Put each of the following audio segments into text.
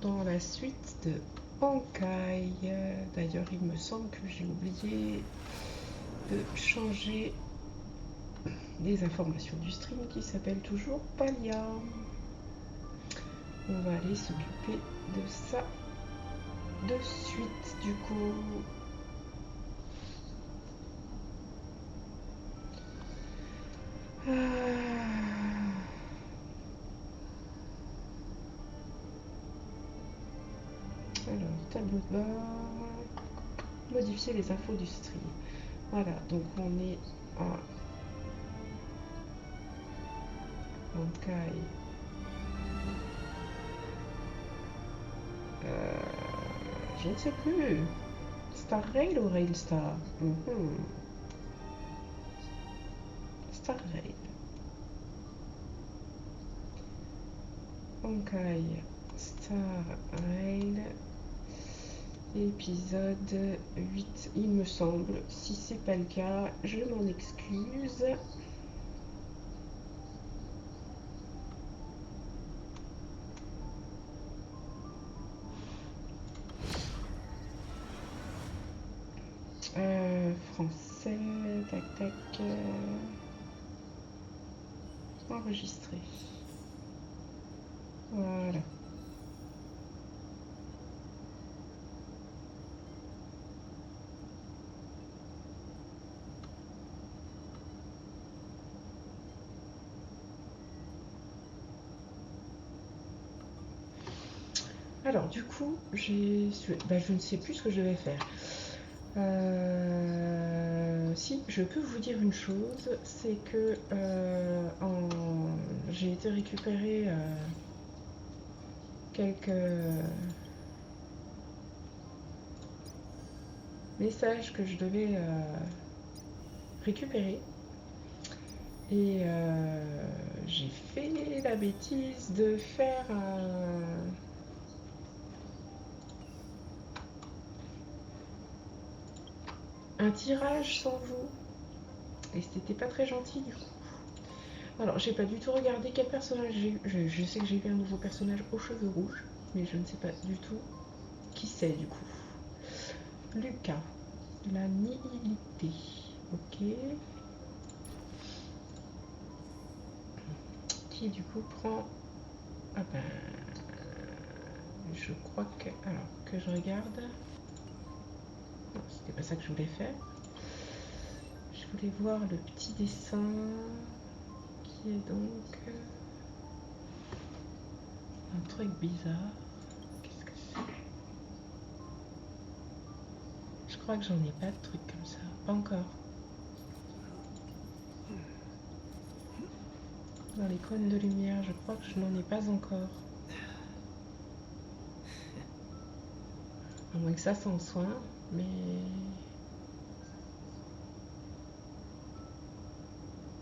dans la suite de Honkai. D'ailleurs, il me semble que j'ai oublié de changer les informations du stream qui s'appelle toujours Palia. On va aller s'occuper de ça de suite du coup. Alors, tableau de bord, modifier les infos du stream. Voilà, donc on est à Honkai. Je ne sais plus. Star Rail ou Railstar? Star Rail. Honkai. Star Rail. Épisode 8, il me semble. Si c'est pas le cas, je m'en excuse. Français, tac tac. Enregistrer. Voilà. Alors du coup, je ne sais plus ce que je vais faire. Si, je peux vous dire une chose, c'est que j'ai été récupérer quelques messages que je devais récupérer. Et j'ai fait la bêtise de faire un tirage sans vous. Et c'était pas très gentil du coup. Alors, j'ai pas du tout regardé quel personnage j'ai eu. Je sais que j'ai eu un nouveau personnage aux cheveux rouges, mais je ne sais pas du tout qui c'est du coup. Lucas, la nihilité. Ok. Qui du coup prend. Ah ben. Je crois que. Alors, que je regarde. Non, c'était pas ça que je voulais faire. Je voulais voir le petit dessin qui est donc un truc bizarre. Qu'est-ce que c'est? Je crois que j'en ai pas de trucs comme ça. Pas encore. Dans les cônes de lumière, je crois que je n'en ai pas encore. À moins que ça s'en soit, mais.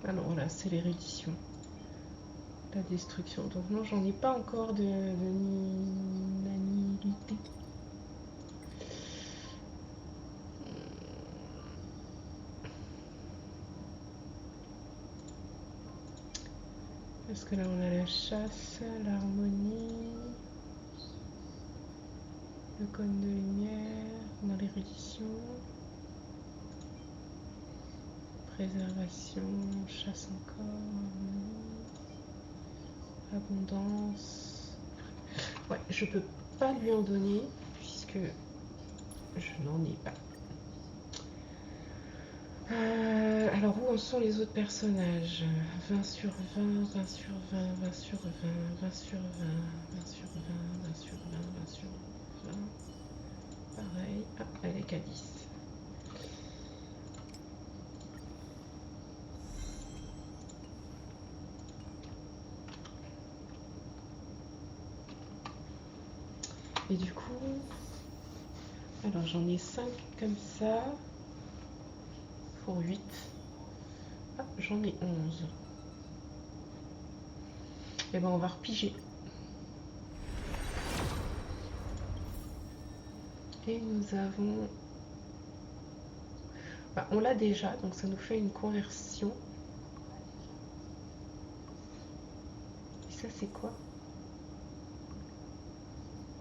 Ah non, voilà, c'est les rééditions. La destruction. Donc non, j'en ai pas encore de nihilité. Parce que là, on a la chasse, l'harmonie, le cône de lumière, dans les rééditions. Préservation, chasse encore, harmonie, abondance. Ouais, je peux pas lui en donner puisque je n'en ai pas. Alors où en sont les autres personnages? 20 sur 20, 20 sur 20, 20 sur 20, 20 sur 20, 20 sur 20, 20 sur 20, 20 sur 20. Pareil. Ah, elle est qu'à 10. Et du coup, alors j'en ai 5 comme ça. Pour 8. Ah, j'en ai 11. Et ben on va repiger. Et nous avons. Bah, on l'a déjà, donc ça nous fait une conversion. Et ça c'est quoi?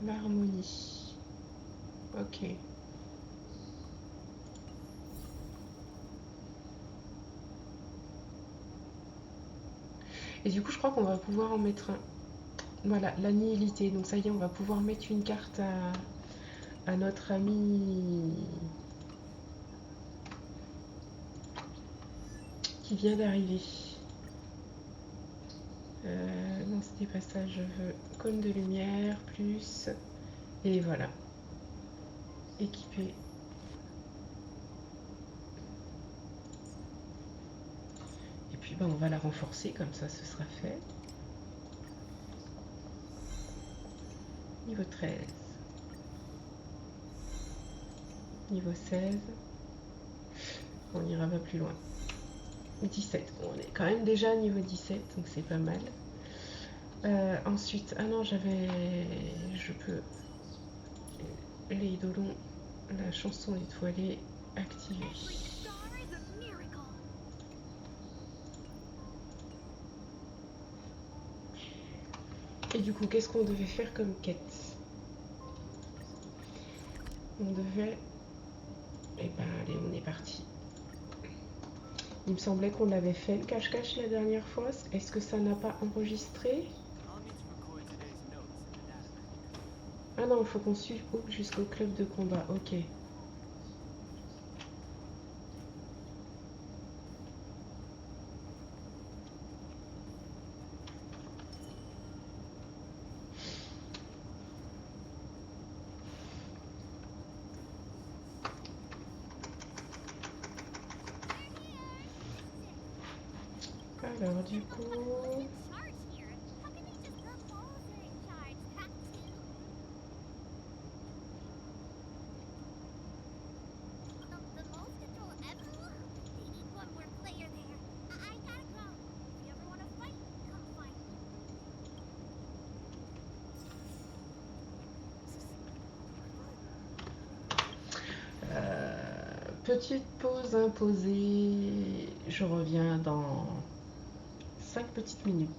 L'harmonie. Ok. Et du coup, je crois qu'on va pouvoir en mettre un. Voilà, la nihilité. Donc ça y est, on va pouvoir mettre une carte à notre ami qui vient d'arriver. Non, c'était pas ça. Je veux cône de lumière, plus. Et voilà. Équipé. Et puis on va la renforcer, comme ça ce sera fait. Niveau 13. Niveau 16. On n'ira pas plus loin. 17. Bon, on est quand même déjà à niveau 17, donc c'est pas mal. Ensuite, ah non, je peux. Les Eidolons, la chanson étoilée activée. Et du coup, qu'est-ce qu'on devait faire comme quête? On devait. Eh ben, allez, on est parti. Il me semblait qu'on l'avait fait le cache-cache la dernière fois. Est-ce que ça n'a pas enregistré? Ah non, il faut qu'on suive jusqu'au club de combat. Ok. Alors, du coup. Petite pause imposée. Je reviens dans 5 petites minutes.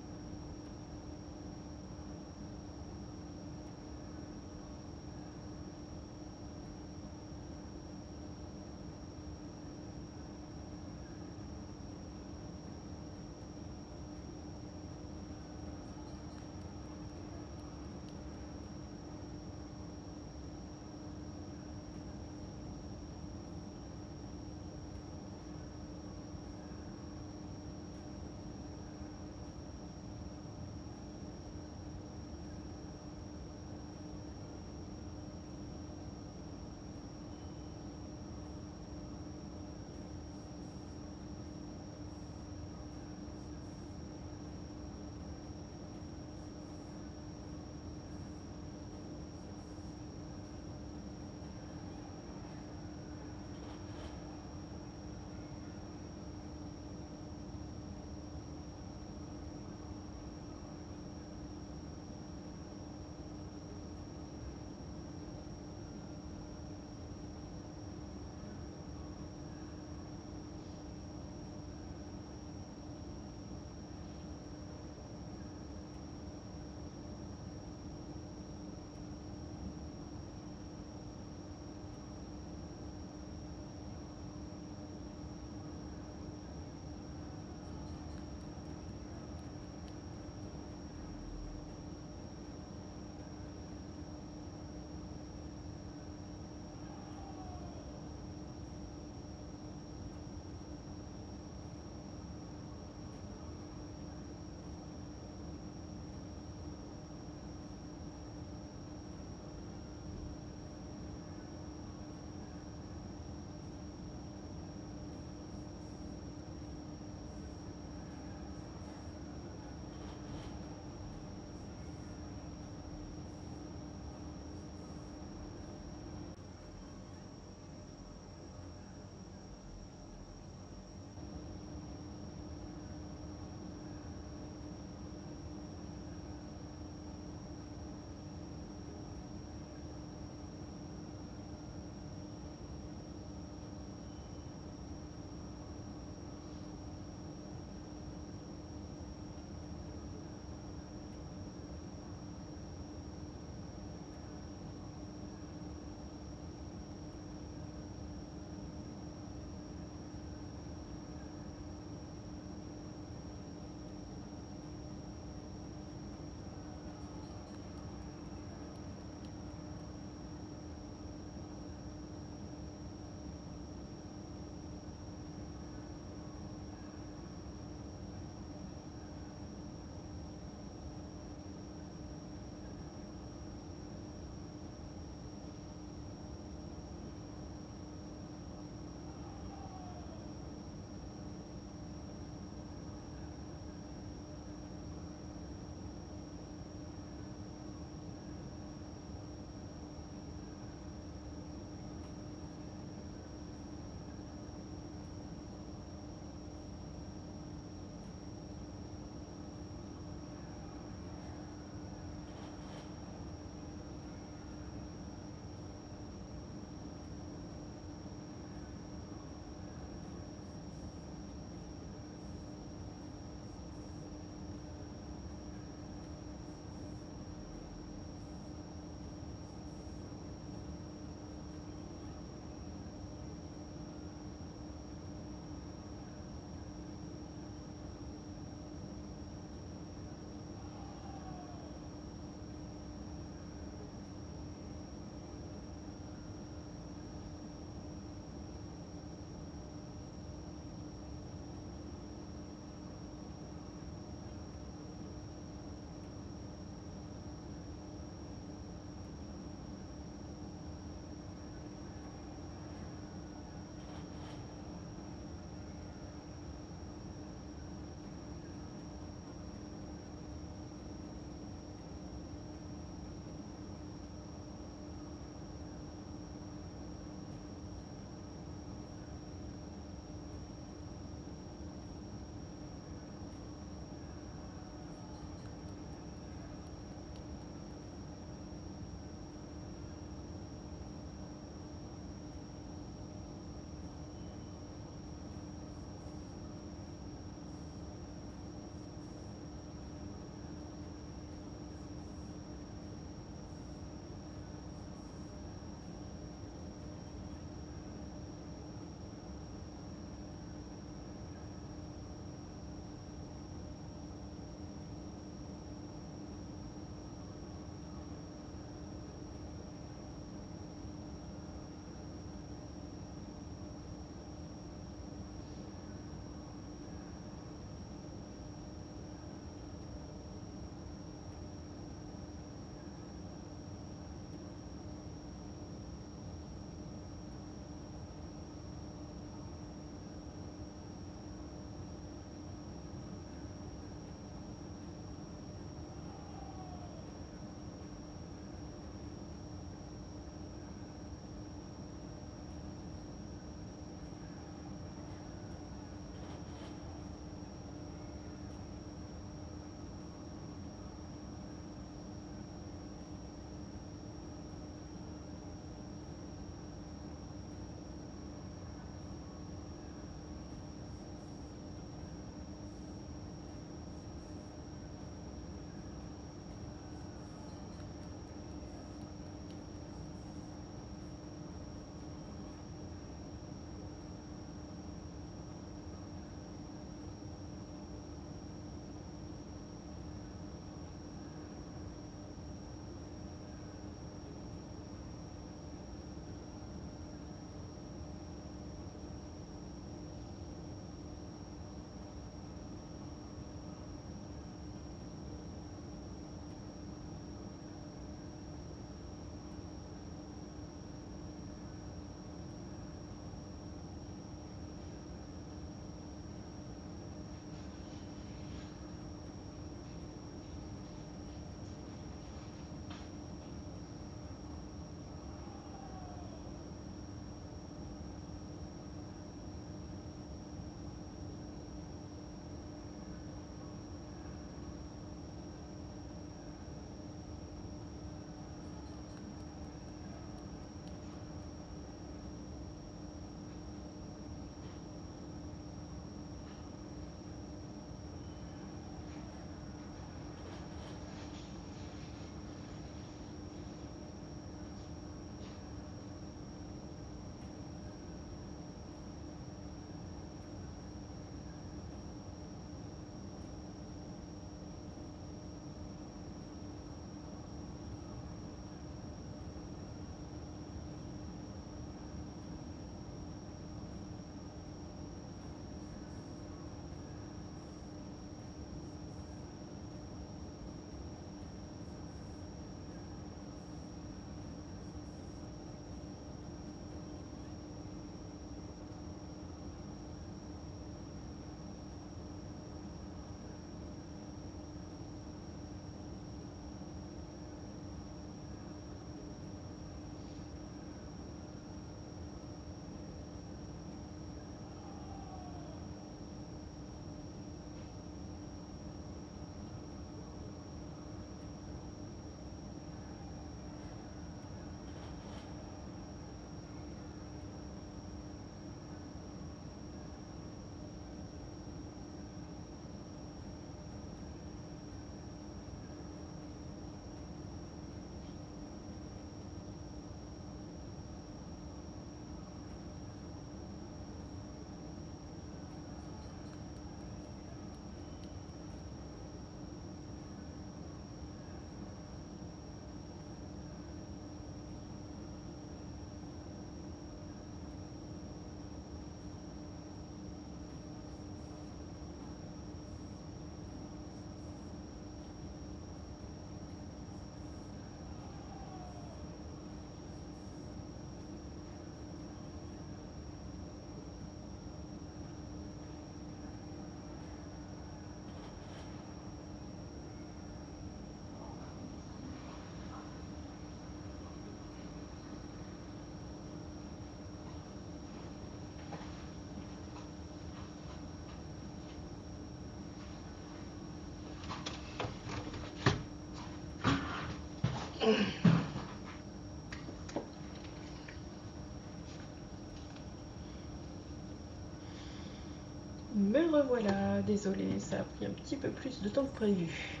désolée, ça a pris un petit peu plus de temps que prévu.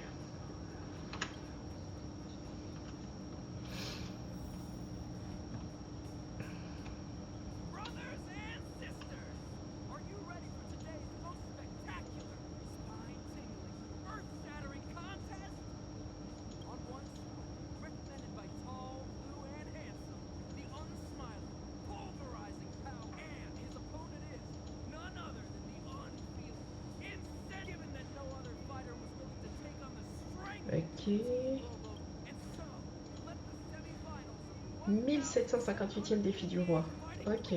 Ok. 1758e défi du roi. Ok.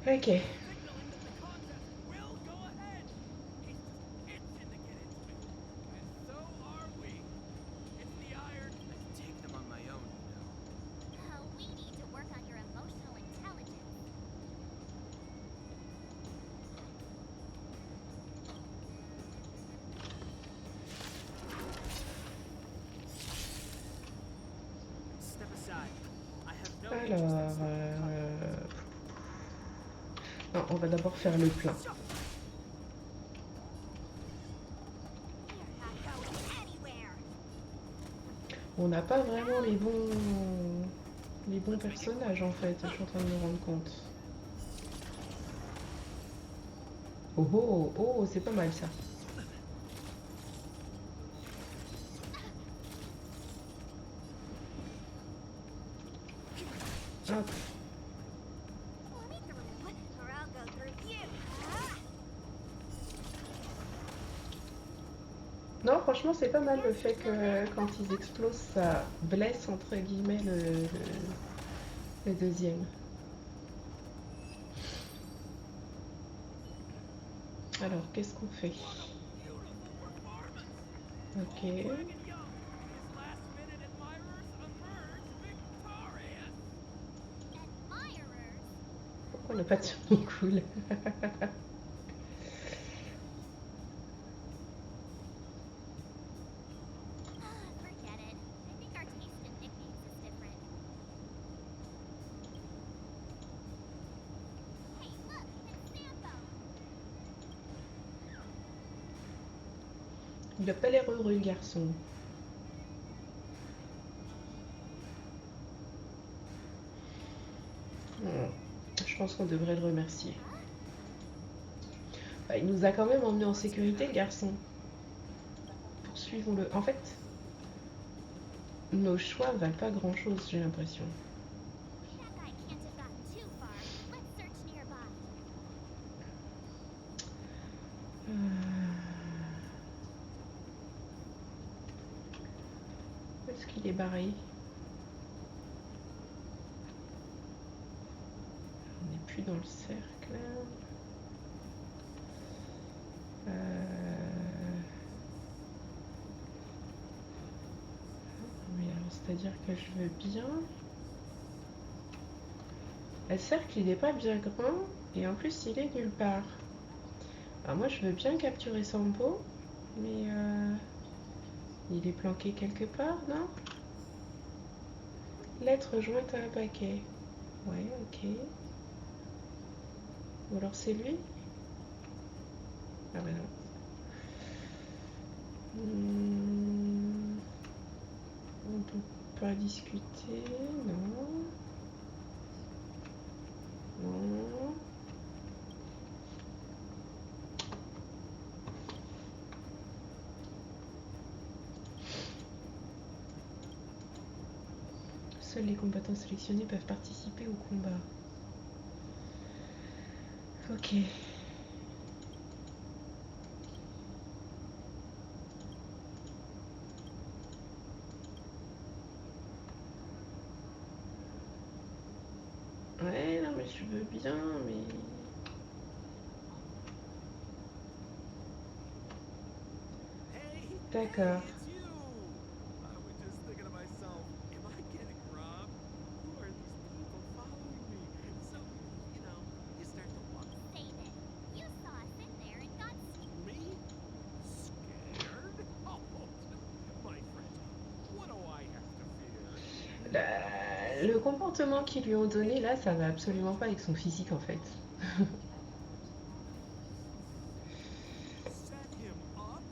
Ok. Alors... Non, on va d'abord faire le plein. On n'a pas vraiment les bons personnages en fait, je suis en train de me rendre compte. Oh oh, oh, c'est pas mal ça. Hop. Non, franchement, c'est pas mal le fait que quand ils explosent, ça blesse entre guillemets le deuxième. Alors, qu'est-ce qu'on fait? Ok. Pourquoi on n'a pas de son cool? Il a pas l'air heureux, le garçon. Je pense qu'on devrait le remercier. Bah, il nous a quand même emmené en sécurité, le garçon. Poursuivons-le. En fait, nos choix valent pas grand-chose, j'ai l'impression. Où est-ce qu'il est barré? On n'est plus dans le cercle. Mais alors, c'est-à-dire que je veux bien... Le cercle, il n'est pas bien grand. Et en plus, il est nulle part. Alors moi, je veux bien capturer Sampo. Mais... il est planqué quelque part, non? Lettre jointe à un paquet. Ouais, ok. Ou alors c'est lui? Ah bah non. On peut pas discuter, non. Non. Seuls les combattants sélectionnés peuvent participer au combat. Ok. Ouais, non mais je veux bien, mais... D'accord. It's you! I was just thinking to myself, am I getting robbed? Who are these people following me? So, you start to wonder. Save it. You saw us in there and got Me? Scared? Oh, my friends, what do I have to fear? Le comportement qu'ils lui ont donné là, ça va absolument pas avec son physique en fait. Set him up?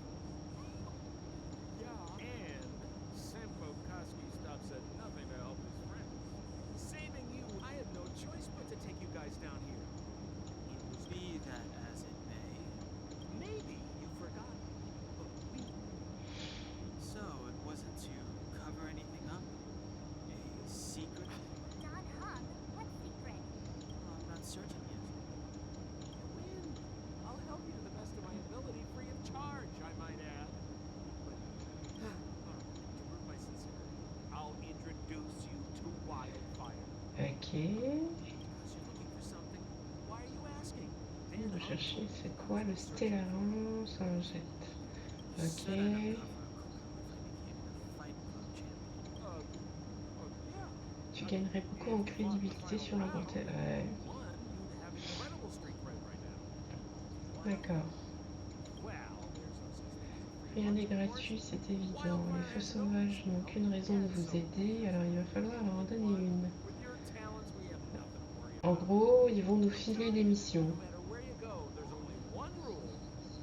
Yeah. And Sempo Koski stops at nothing to help his friends. Saving you, I had no choice but to take you guys down here. Be that as it may. Maybe you forgot. But we So, it wasn't to cover anything up? A secret? John Hung. What secret? Well, I'm not certain yet. win. I'll help you to the best of my ability, free of charge, I might add. But, to prove my sincerity, I'll introduce you to Wildfire. Ok. Because you're looking for something. Why are you asking? On va chercher c'est quoi le Stellaron sans jet. You said I'd Ok. uncover a Coco if I became the Fight Club champion. Yeah. Tu gagnerais beaucoup en crédibilité sur le compte. One, you'd have incredible street cred right now. D'accord. Well, there's no such thing as a free Rien n'est lunch, of course. gratuit, c'est évident. Les feux sauvages n'ont aucune raison de vous aider, alors il va falloir leur en donner une. With your talents, we have nothing to worry En about. gros, ils vont nous filer des missions. No matter where you go, there's only one rule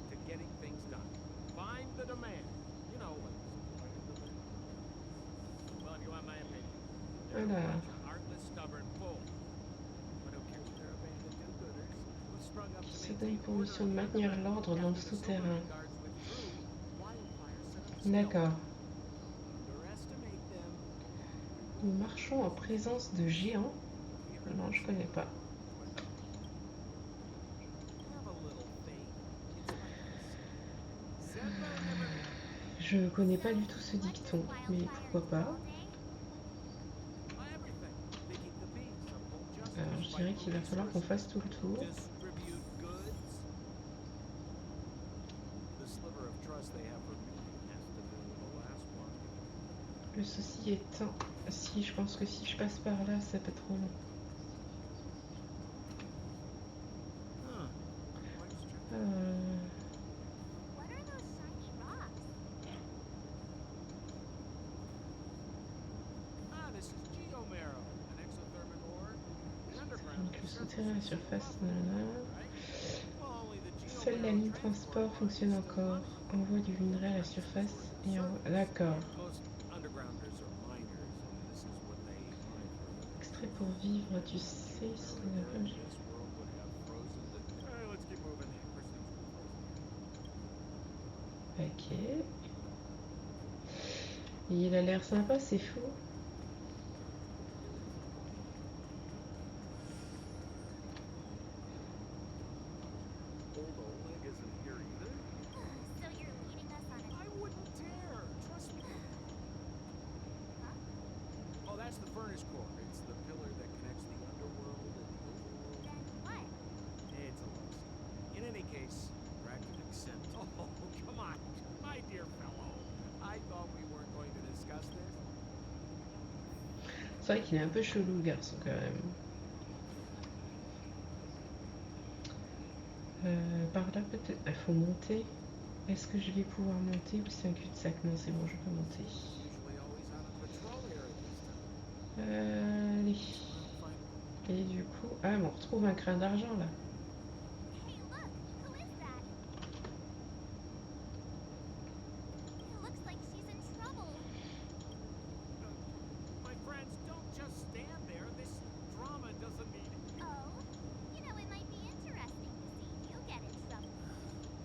to getting things done. Find the demand. You know, like supply and demand. Well, if you want my opinion, they're a Voilà. bunch of heartless, stubborn fools. But who cares if they're abandoned do-gooders who sprung up Qui to se maintain donne pour mission de order maintenir underground l'ordre dans le after the souterrain. Silver Guards withdrew. Wildfire set up a skill. D'accord. Underestimate them. Nous marchons en présence de géants. Non, je connais pas. Have a little faith. It's like this. Zembo never Je connais pas du tout ce dicton, mais pourquoi pas. everything. Picking the bees, uphold justice, Alors, je fight dirais for qu'il va falloir qu'on resources, fasse tout le tour. distribute goods. The sliver of trust they have for me has to do with the last one. Le souci étant, si je pense que si je passe par là, ça peut être trop long. Huh. Life's tricky. What are those shiny rocks? Ah, this is Geomarrow, an exothermic ore. The underground Donc le is souterrain, la surface, nanana. right? Well, only the Seule la Geomarrow ligne transport fonctionne encore. Envoie du minerai à la surface et envoie... D'accord. Most undergrounders are miners, and this is what they mine for. Extrait pour vivre, tu sais si on a pas... This world would have frozen the... Alright, let's keep moving. Ok. Il a l'air sympa, c'est fou. Old Oleg isn't here either. So you're leading us on a... I wouldn't dare. Trust me. Huh? Oh, that's the furnace core. It's the pillar that connects the underworld and the overworld. Then what? It's a love story. In any case, Bracket accept. oh, come on, my dear fellow. I thought we weren't going to discuss this. C'est vrai qu'il est un peu chelou le garçon quand même. Par là peut-être... Il faut monter. Est-ce que je vais pouvoir monter ou c'est un cul-de-sac? Non, c'est bon, je peux monter. Usually always on a patrol area this time. Allez. Well, fine. Et du coup... Ah, mais on retrouve un crin d'argent là. Hey, look! Who is that? It looks like she's in trouble. My friends, don't just stand there. This drama doesn't need... Oh? You know, it might be interesting to see you get in trouble.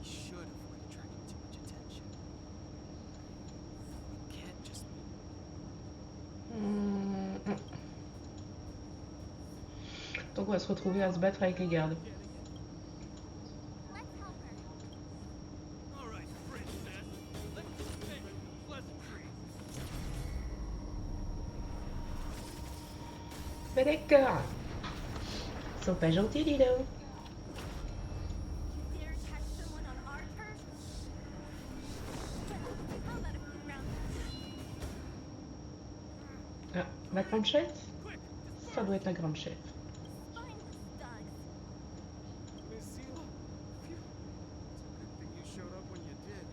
We should avoid attracting too much attention. We can't just be... Donc on va se retrouver à se battre avec les gardes. Let's help her. All right, princess. Let's make pleasantries. Bah d'accord. Ils sont pas gentils, dis donc. You dare touch someone on our turf? grande chef? Ça doit être la grande chef. Spineless thugs. Miss Seela? Phew. It's a good thing you showed up when you did.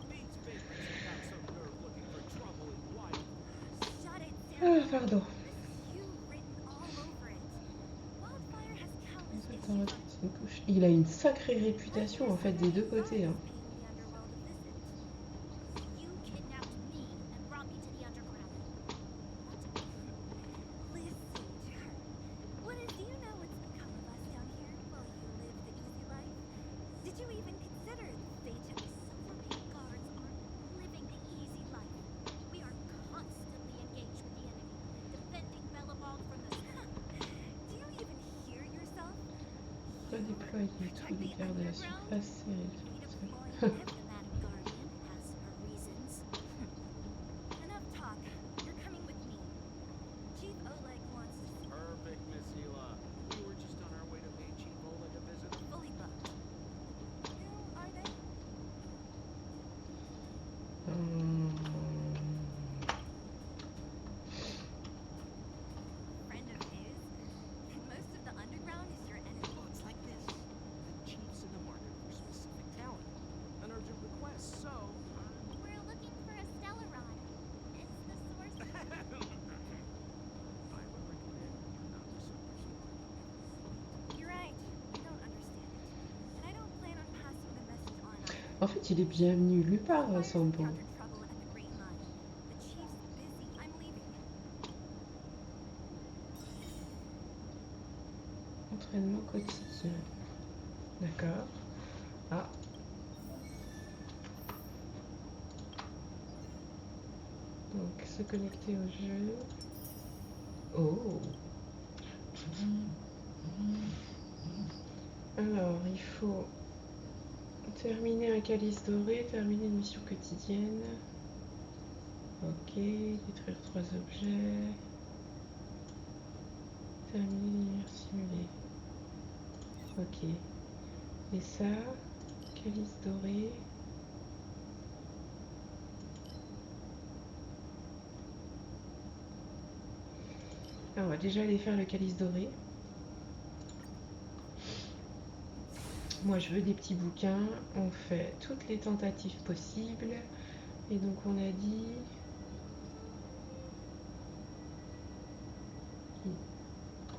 These vagrants have got some nerve looking for trouble in White. Shut it, Ah, Sarah. pardon. This is you written all over it. Wildfire has countless Attends, issues attends, c'est une couche. Il a une sacrée réputation en fait des deux côtés. Hein. You kidnapped me and brought me to the underground. Listen to her. What is, do you know what's become of us down here while you live the easy life? Did you even consider the fate of the Silvermane guards aren't living the easy life? We are constantly engaged with the enemy, defending Bellabog from the... Do you even hear yourself? Redéployer tous les gardes de la surface Need a more diplomatic guardian has her reasons. Enough talk. You're coming with me. Chief Oleg wants to see Perfect, Miss Seela. We were just on our way to pay Chief Oleg a visit. fully booked. Who are they? Friend of his. And most of the underground is your enemy. Well, it's like this. The chief's in the market for specific talent. An urgent request, so... We're looking for a stellar rod. It's the source. I would recommend not to so pursue. You're right. I don't understand it. And I don't plan on passing the message on either. En fait, il est bienvenu nulle part, Fire Sambo. encountered trouble at the Great Mine. The chief's busy. I'm leaving. Entraînement quotidien. D'accord. Ah. Donc, se connecter au jeu. Oh. Alors, il faut terminer un calice doré, terminer une mission quotidienne. Ok, détruire 3 objets. Terminer l'univers simulé. Ok. Et ça, calice doré. Ah, on va déjà aller faire le calice doré. Moi, je veux des petits bouquins. On fait toutes les tentatives possibles. Et donc, on a dit...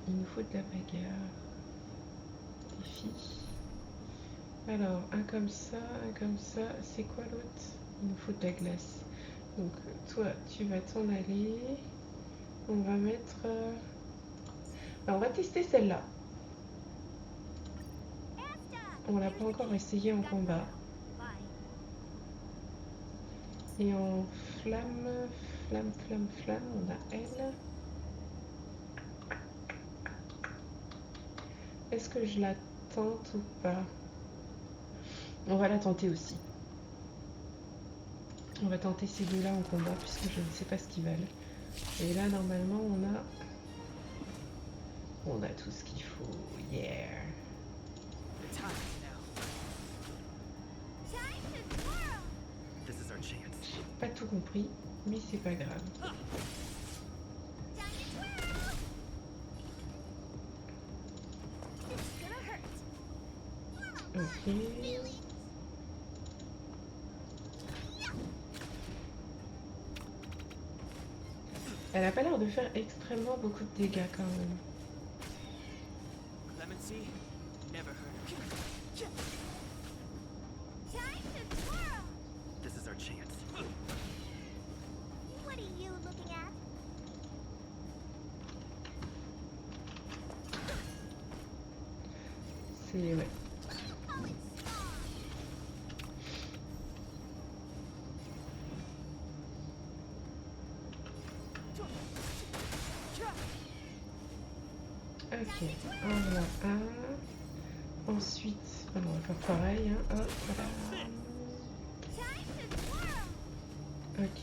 Il nous faut de la bagarre. Défi. Alors, un comme ça, un comme ça. C'est quoi l'autre? Il nous faut de la glace. Donc, toi, tu vas t'en aller. On va mettre... Alors, on va tester celle-là. On l'a pas encore essayé en combat. Bye. Et en flamme, on a elle. Est-ce que je la tente ou pas? On va la tenter aussi. On va tenter ces deux-là en combat puisque je ne sais pas ce qu'ils valent. Et là, normalement, on a tout ce qu'il faut. Yeah. The time is now. Time to twirl. This is our chance. J'ai pas tout compris, mais c'est pas grave. Time to twirl. It's gonna hurt. Ok. Elle a pas l'air de faire extrêmement beaucoup de dégâts quand même. Clemency, never heard of. Time to twirl. This is our chance. What are you looking at? C'est... ouais. Oh, it's strong. Ok, on a un. Ensuite, on va faire pareil. Hein. Hop, voilà. Time to twirl. Ok.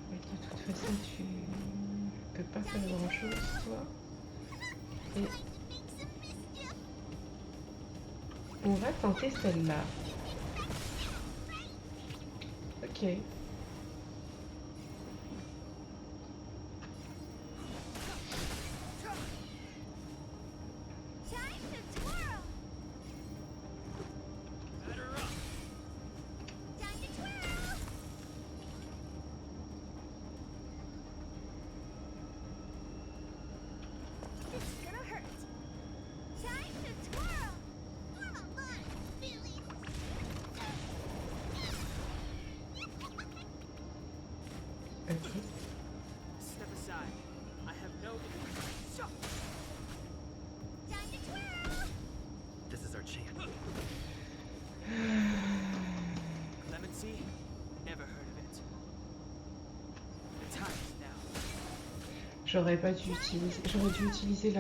De toute façon, tu peux pas faire grand chose, toi. Et Time to make some mischief. on va tenter celle-là. Ok. J'aurais pas dû utiliser. J'aurais dû utiliser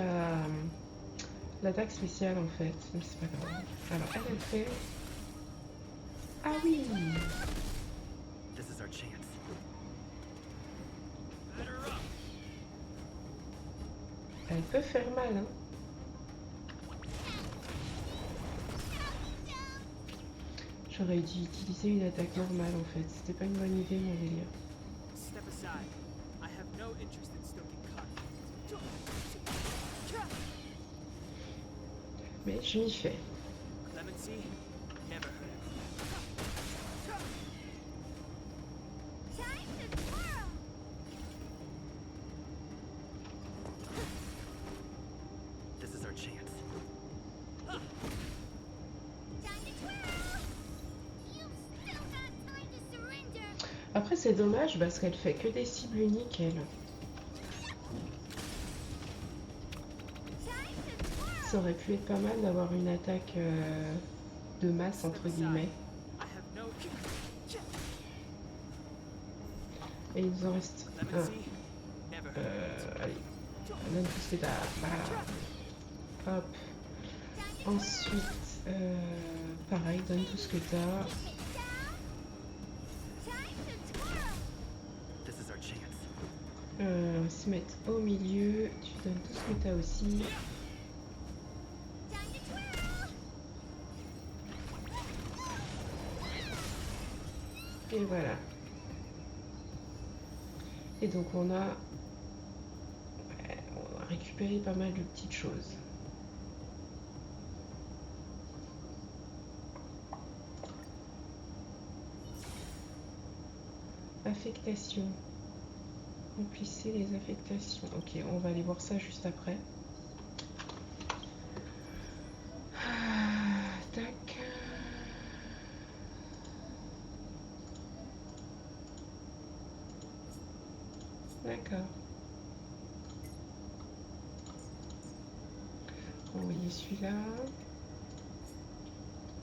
l'attaque spéciale en fait, mais c'est pas grave. Alors elle fait. Ah oui. This is our chance. Elle peut faire mal, hein. J'aurais dû utiliser une attaque normale en fait. C'était pas une bonne idée mon délire. Step aside. I have no interest in stoking conflict. Mais je m'y fais. Clemency? Never heard of Time to twirl! This is our chance. Time to twirl! You've still got time to surrender! Après c'est dommage parce qu'elle fait que des cibles uniques elle. Time to twirl! Ça aurait pu être pas mal d'avoir une attaque de masse entre guillemets. I have no Et il nous en reste un. Clemency? Never heard of Allez, donne tout ce que t'as. Voilà. Hop. Ensuite, pareil, donne tout ce que t'as. Down! Time to twirl! This is our chance. On va se mettre au milieu. Tu donnes tout ce que t'as aussi. Time to twirl! Et voilà. Et donc on a récupéré pas mal de petites choses. Affectation. Remplissez les affectations. Ok, on va aller voir ça juste après. Tac. D'accord. Envoyer celui-là.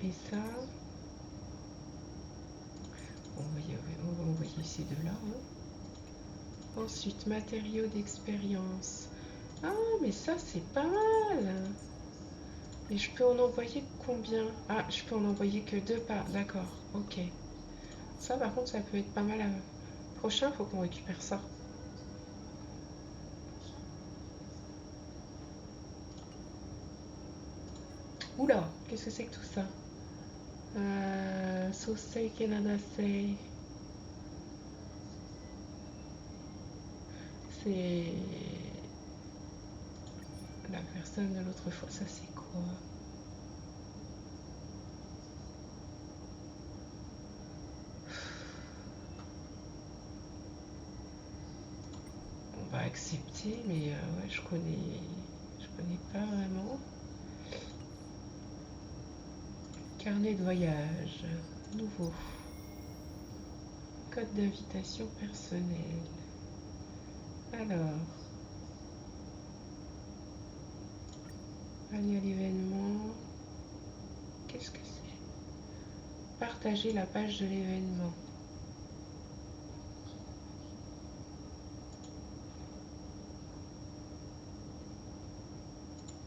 Et ça. On va envoyer ces deux-là. Hein. Ensuite, matériaux d'expérience. Ah, mais ça, c'est pas mal. Et je peux en envoyer combien? Ah, je peux en envoyer que 2 par... D'accord, ok. Ça, par contre, ça peut être pas mal. Prochain, faut qu'on récupère ça. Oula, qu'est-ce que c'est que tout ça? Sosei Kenanase. C'est la personne de l'autre fois. Ça, c'est quoi? On va accepter, mais ouais, je connais pas vraiment. Carnet de voyage, nouveau. Code d'invitation personnel. Alors, aller à l'événement. Qu'est-ce que c'est? Partager la page de l'événement.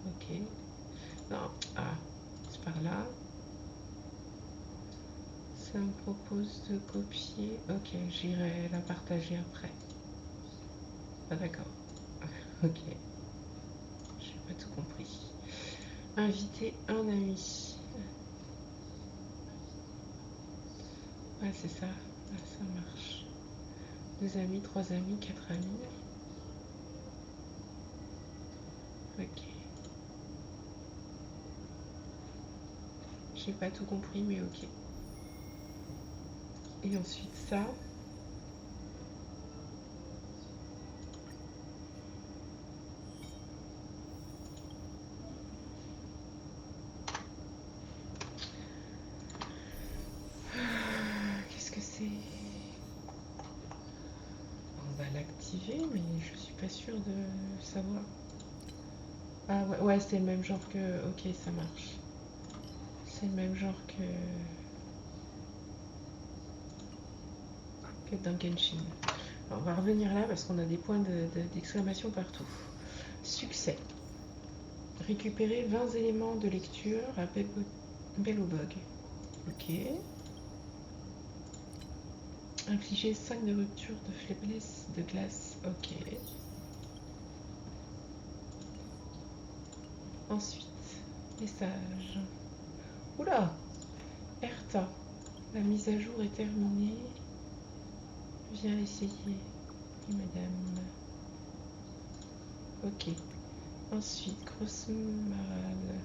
Ok. Non, ah, c'est par là. Ça me propose de copier. Ok, j'irai la partager après. Ah d'accord. Ok. J'ai pas tout compris. Inviter un ami. Ouais, c'est ça. Ah, ça marche. 2 amis, 3 amis, 4 amis. Ok. J'ai pas tout compris, mais ok. Et ensuite ça. Qu'est-ce que c'est? On va l'activer, mais je suis pas sûre de savoir. Ah ouais, ouais, c'est le même genre que... Ok, ça marche. C'est le même genre que dans Genshin. On va revenir là parce qu'on a des points d'exclamation partout. Succès. Récupérer 20 éléments de lecture à Bellobog. Ok. Infliger 5 de rupture de faiblesse de glace. Ok. Ensuite, message. Oula! Erta. La mise à jour est terminée. Viens essayer. Oui, madame. Ok. Ensuite, grosse marade.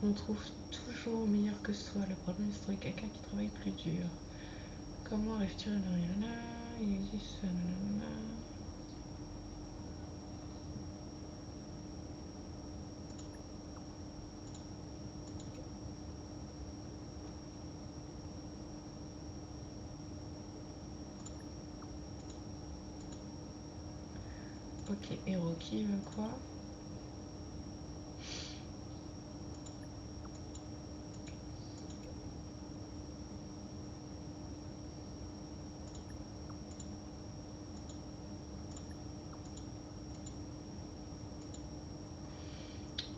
On trouve toujours meilleur que soi. Le problème, c'est de trouver quelqu'un qui travaille plus dur. Comment arrives-tu à nanana? Il existe nanana. Ok, héros qui veut quoi?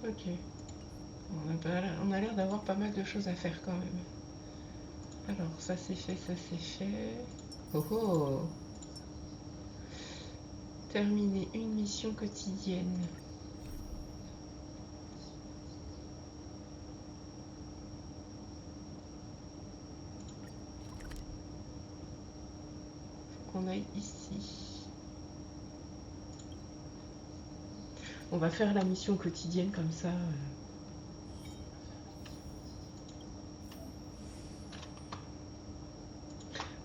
Ok. On a l'air d'avoir pas mal de choses à faire quand même. Alors, ça c'est fait, ça c'est fait. Oh oh! Terminer une mission quotidienne. Faut qu'on aille ici. On va faire la mission quotidienne comme ça.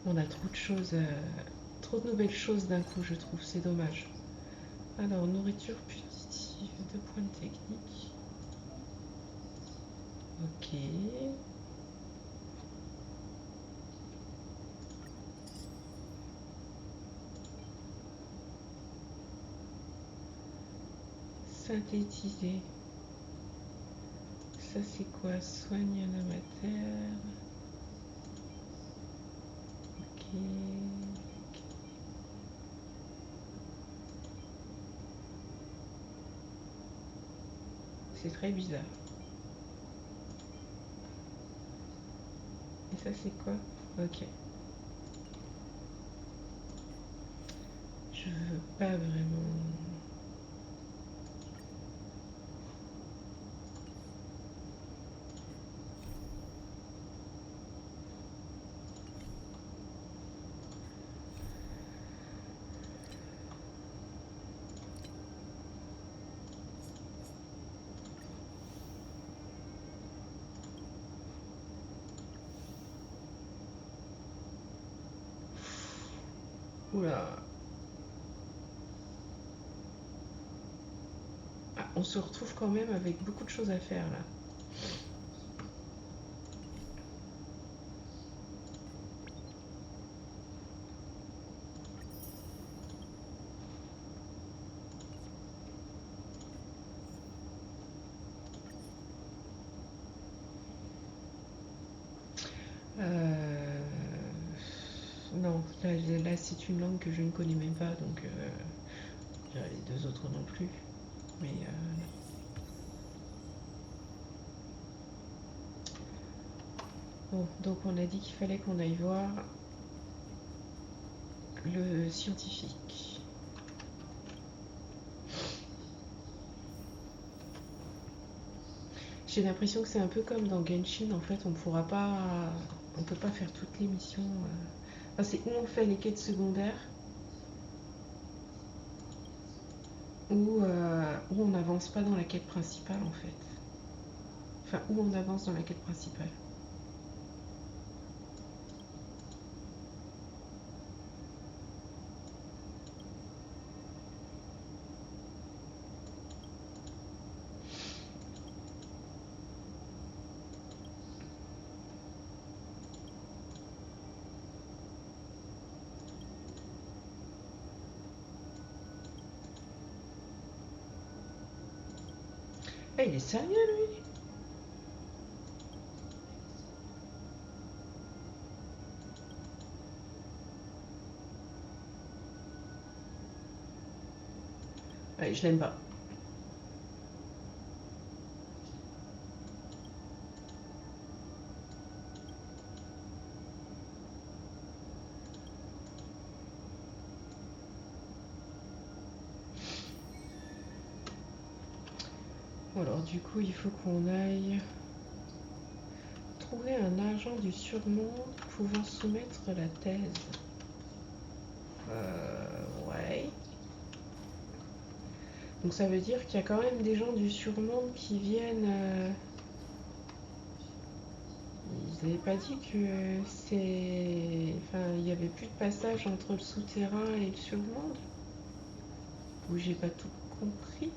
On a trop de choses, trop de nouvelles choses d'un coup, je trouve. C'est dommage. Alors, nourriture punitive, 2 points de technique. Ok. Synthétiser. Ça c'est quoi? Soigne un amateur. Ok. C'est très bizarre. Et ça c'est quoi? Ok. Je veux pas vraiment. Oula. Ah, on se retrouve quand même avec beaucoup de choses à faire là. Non, là c'est une langue que je ne connais même pas, donc les deux autres non plus. Mais bon, donc on a dit qu'il fallait qu'on aille voir le scientifique. J'ai l'impression que c'est un peu comme dans Genshin, en fait, on peut pas faire toutes les missions. Enfin, c'est où on fait les quêtes secondaires, ou où on n'avance pas dans la quête principale, en fait. Enfin, où on avance dans la quête principale. Eh, il est sérieux, lui? Ouais, je l'aime pas. Bon, alors du coup, il faut qu'on aille trouver un agent du surmonde pouvant soumettre la thèse. Ouais. Donc ça veut dire qu'il y a quand même des gens du surmonde qui viennent. Ils n'avaient pas dit que c'est. Enfin, il n'y avait plus de passage entre le souterrain et le surmonde. Ou j'ai pas tout compris.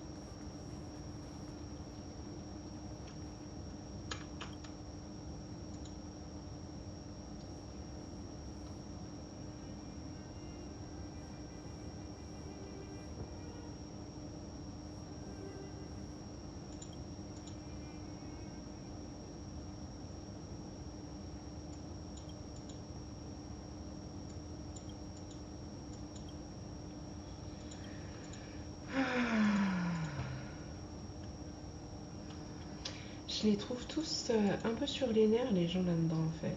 Je les trouve tous un peu sur les nerfs, les gens là-dedans, en fait.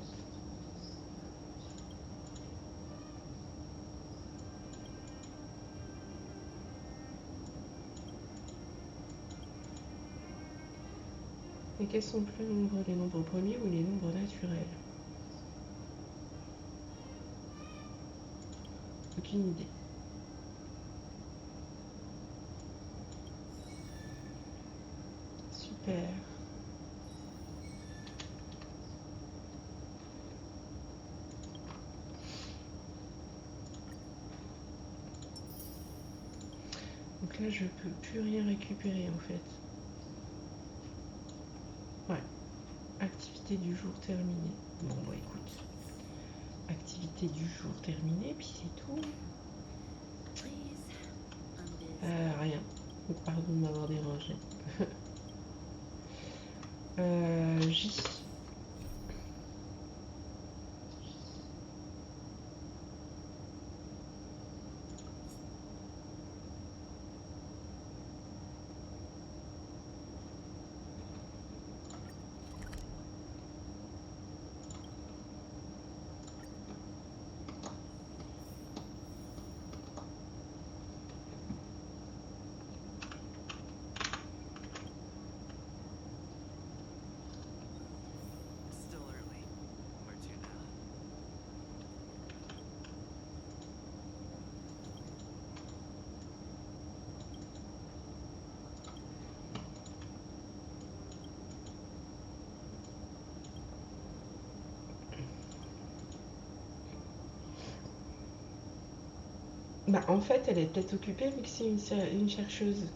Et quels sont plus nombreux, les nombres premiers ou les nombres naturels? Aucune idée. Super. Donc là, je peux plus rien récupérer en fait. Ouais. Activité du jour terminée. Bon, bah écoute. Activité du jour terminée, puis c'est tout. Please, I'm busy. Rien. Donc, pardon de m'avoir dérangé. J. Still early. Where to now? Bah en fait, elle est peut-être occupée vu que c'est une chercheuse.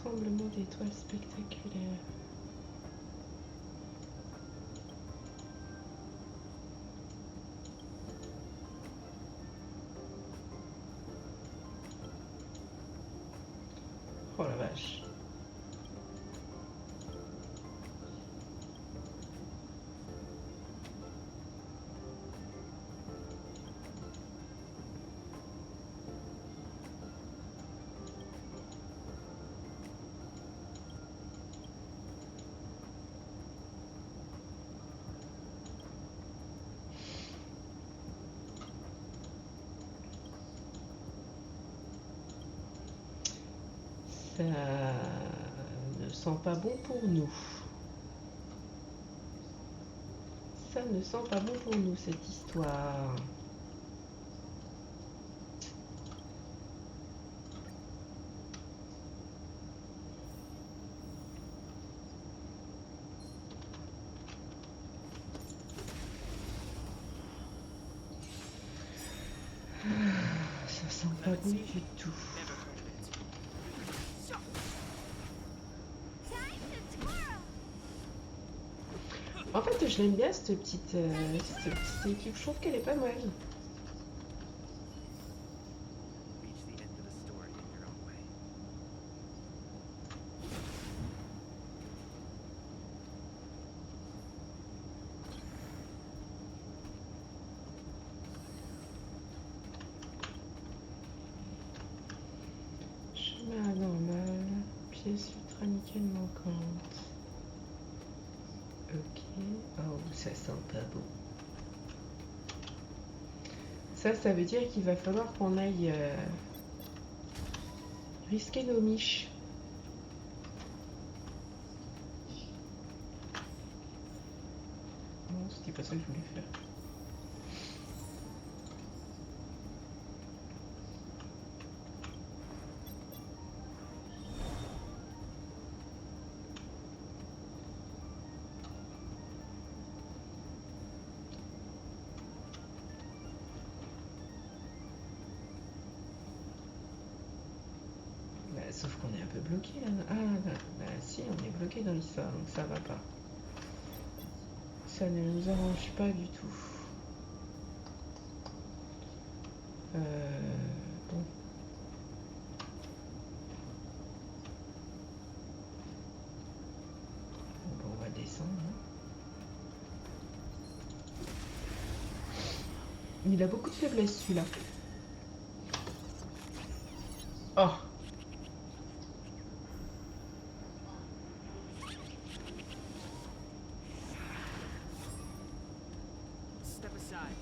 Tremblement d'étoiles spectaculaire. Oh la vache. Ça ne sent pas bon pour nous. Ça ne sent pas bon pour nous, cette histoire. pas Haven't bon seen du it. tout. Never heard of it. Time to twirl! En fait, je l'aime bien cette petite équipe. Je trouve qu'elle est pas mal. Reach the end of the story in your own way. Chemin anormal, pièce ultra nickel manquante. Ok. Oh, ça sent pas bon. Ça veut dire qu'il va falloir qu'on aille risquer nos miches. Non, c'était pas ça que je voulais faire. Sauf qu'on est un peu bloqué là. Ah, si, on est bloqué dans l'histoire, donc ça va pas. Ça ne nous arrange pas du tout. Bon. Bon, on va descendre. Hein. Il a beaucoup de faiblesses celui-là. Oh! Step aside.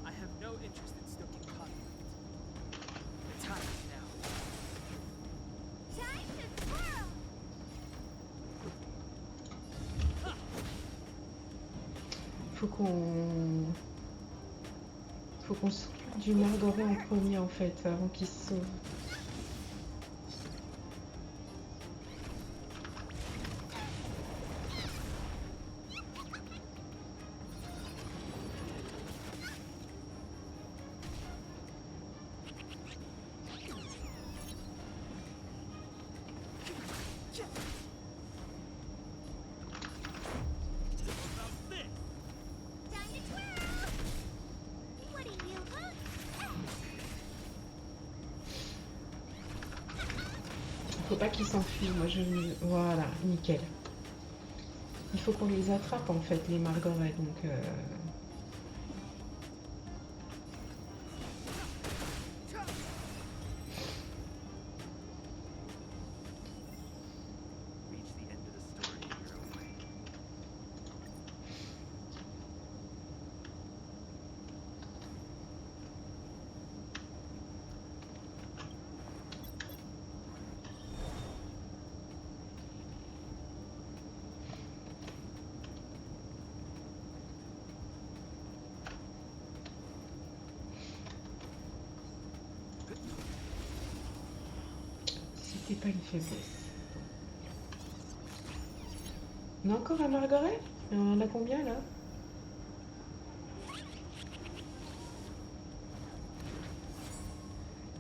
I have no interest in stoking conflict. The time is now. Time to twirl! Faut qu'on s'occupe du Margoret en premier en fait, avant qu'il se sauve. Time to twirl! What do you want? Faut pas qu'ils s'enfuient, moi je... Voilà, nickel. Il faut qu'on les attrape en fait, les Margoret, donc... Reach the end of the story in your own way. C'était pas une faiblesse. On a encore un Margoret? Et on en a combien là?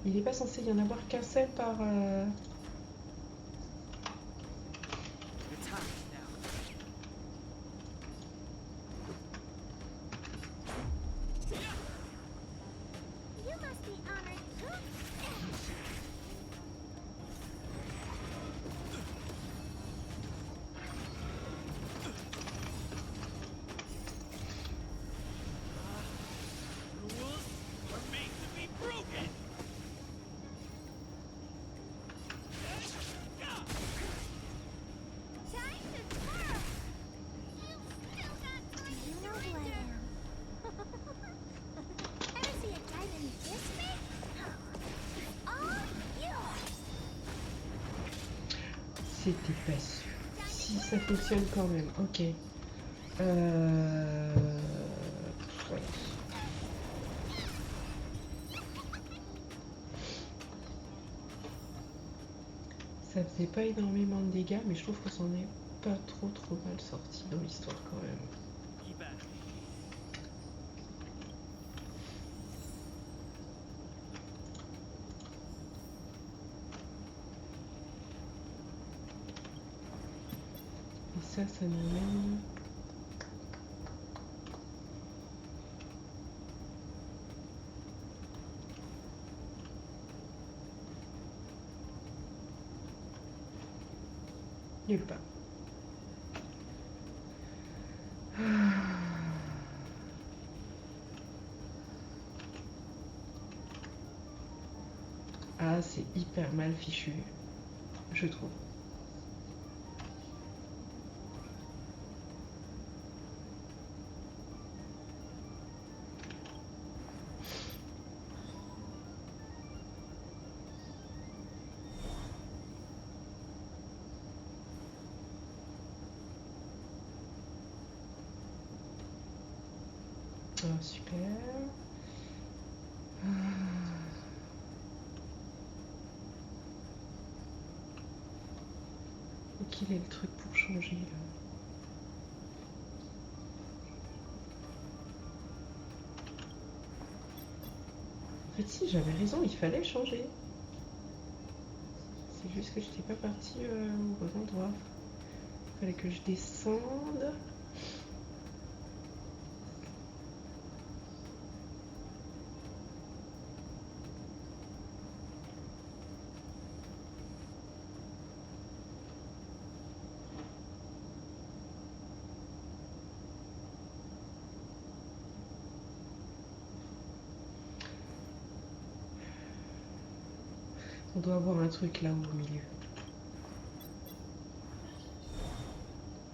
Il n'est pas censé y en avoir qu'un seul par... The time is now. You must be honored too. Rules are made to be broken! Time to twirl! You still got time to know who I am. Ever see a diamond this big? It's all yours! C'était pas sûr. Si ça fonctionne quand même, ok. Ouais. Ça faisait pas énormément de dégâts, mais je trouve que c'en est pas trop mal sorti dans l'histoire quand même. Keep at it. ça nous mène. Nulle part. Ah, c'est hyper mal fichu, je trouve. Ah, super. Qu'il est le truc pour changer là. En fait si j'avais raison, il fallait changer. C'est juste que j'étais pas partie au bon endroit. Il fallait que je descende. On doit avoir un truc là au milieu.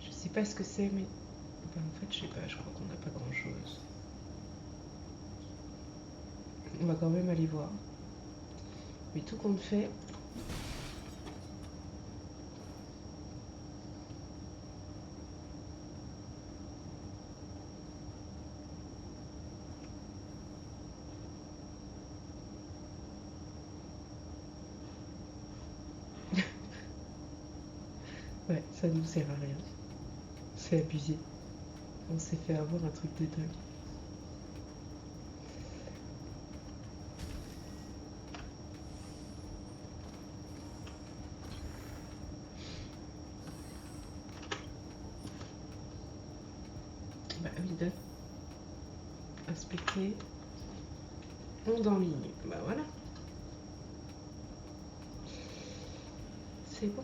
Je sais pas ce que c'est, mais ben, en fait, je sais pas, je crois qu'on n'a pas grand chose. On va quand même aller voir. Mais tout compte fait. Ouais, ça nous sert à rien. C'est abusé. On s'est fait avoir un truc de dingue. Bah vide. Inspecter. Onde en ligne. Bah voilà. C'est bon.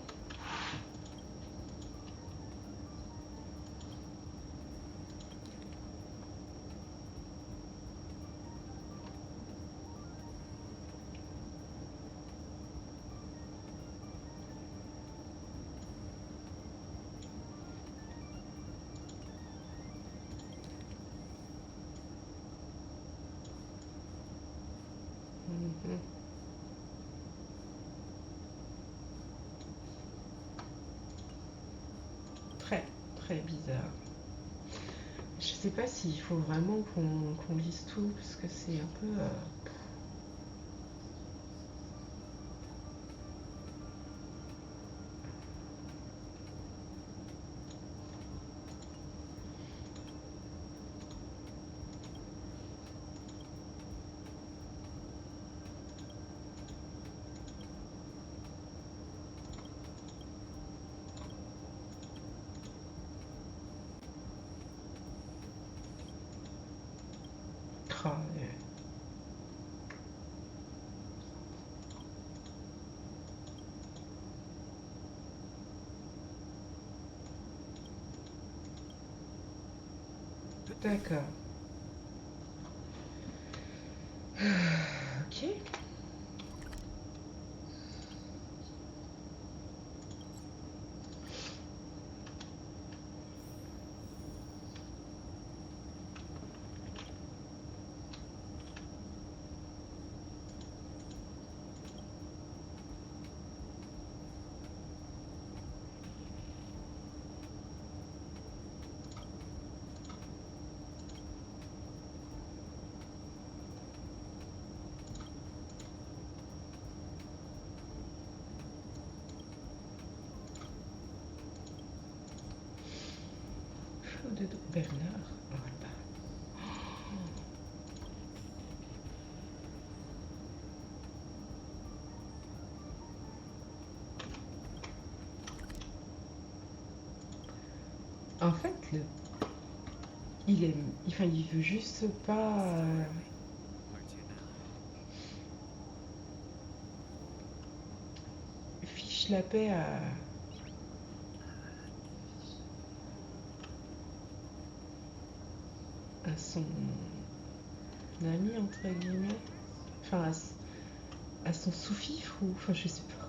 Très, très bizarre. Je sais pas s'il faut vraiment qu'on lise tout, parce que c'est un peu... ouais. D'accord. Ok. En fait, enfin, il veut juste pas Aren't you now? fiche la paix à son ami, entre guillemets. Enfin, à son sous-fifre, ou... Enfin, je sais pas.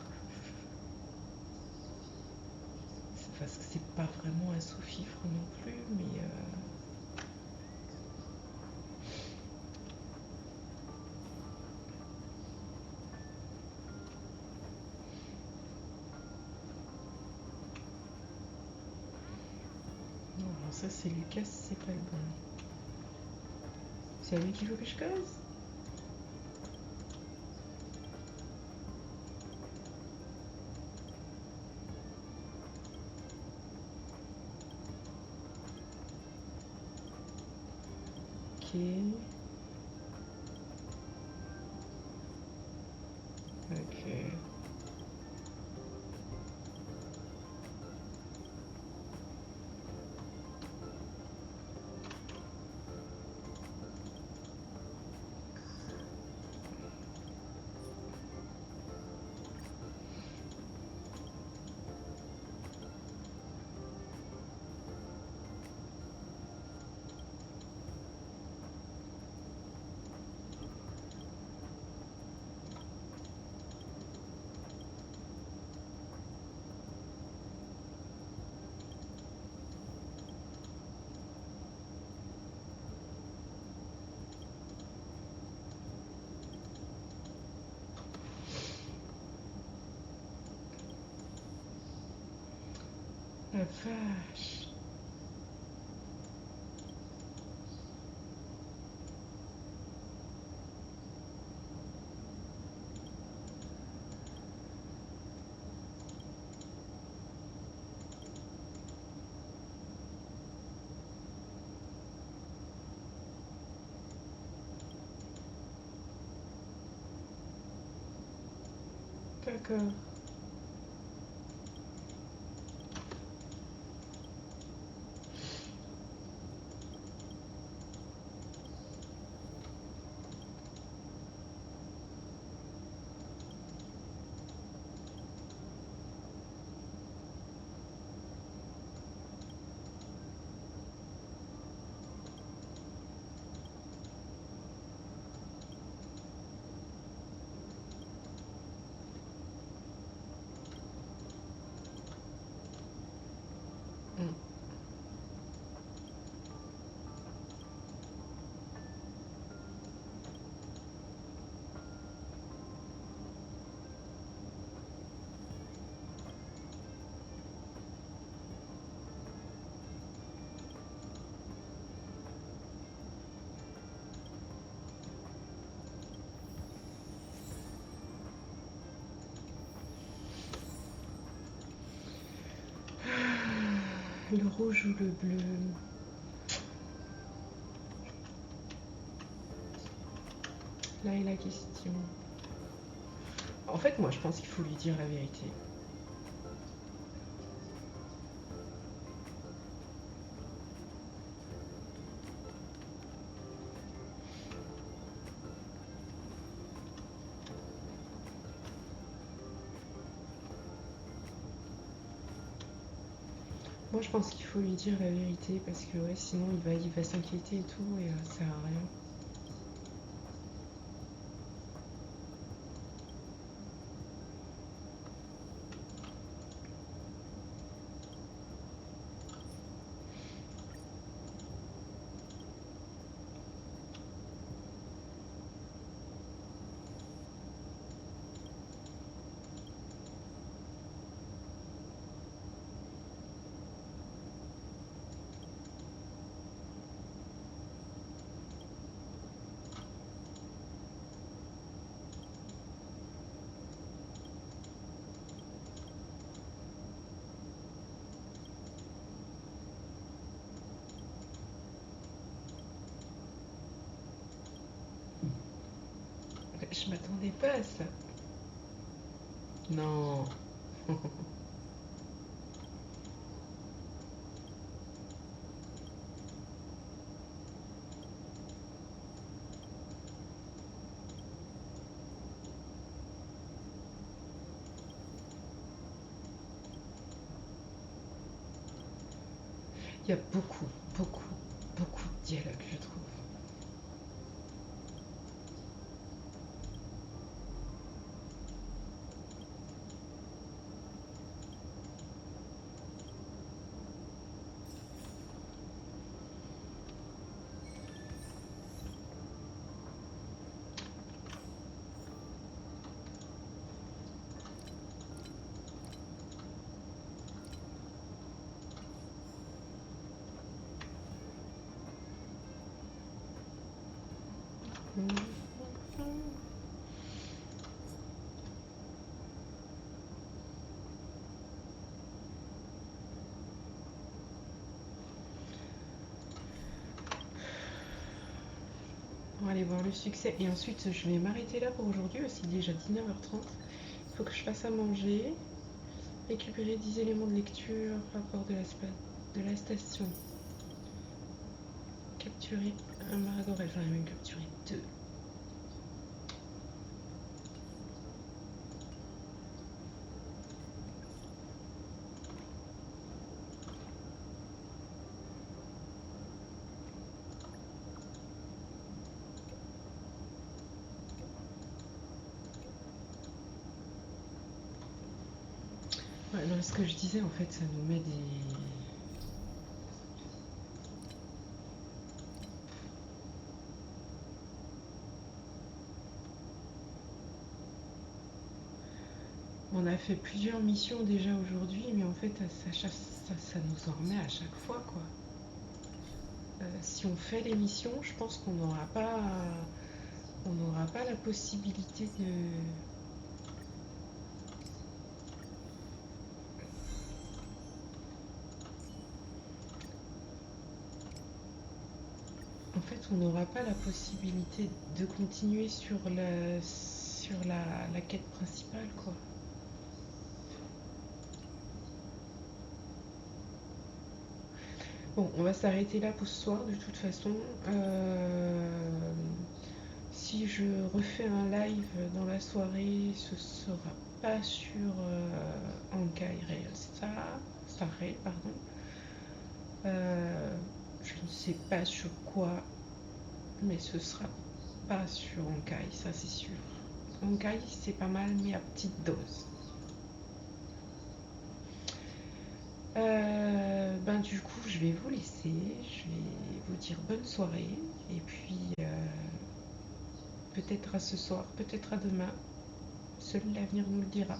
C'est parce que c'est pas vraiment un sous-fifre non plus, mais... Non, alors ça, c'est Lucas, c'est pas le bon. C'est à lui qu'il faut que je cause? Ok. Ok. La vache. D'accord. Mm. Le rouge ou le bleu? Là est la question. En fait, moi, je pense qu'il faut lui dire la vérité. Moi, je pense qu'il faut lui dire la vérité parce que ouais, sinon il va s'inquiéter et tout et ça sert à rien. Je m'attendais pas à ça. Non. Il y a beaucoup, beaucoup, beaucoup de dialogues, je trouve. On va aller voir le succès. Et ensuite, je vais m'arrêter là pour aujourd'hui aussi, déjà 19h30. Il faut que je fasse à manger, récupérer 10 éléments de lecture, rapport de la station. Capturer un Maragorel, j'en ai même capturé 2. Ouais, non, ce que je disais, en fait, ça nous met des... On a fait plusieurs missions déjà aujourd'hui, mais en fait, ça nous en remet à chaque fois, quoi. Si on fait les missions, je pense qu'on n'aura pas la possibilité de... En fait, on n'aura pas la possibilité de continuer sur la quête principale, quoi. Bon, on va s'arrêter là pour ce soir, de toute façon. Si je refais un live dans la soirée, ce sera pas sur Ankai Rail Star Rail, pardon. Je ne sais pas sur quoi, mais ce sera pas sur Ankai, ça c'est sûr. Ankai, c'est pas mal, mais à petite dose. Du coup, je vais vous laisser, je vais vous dire bonne soirée, et puis peut-être à ce soir, peut-être à demain, seul l'avenir nous le dira.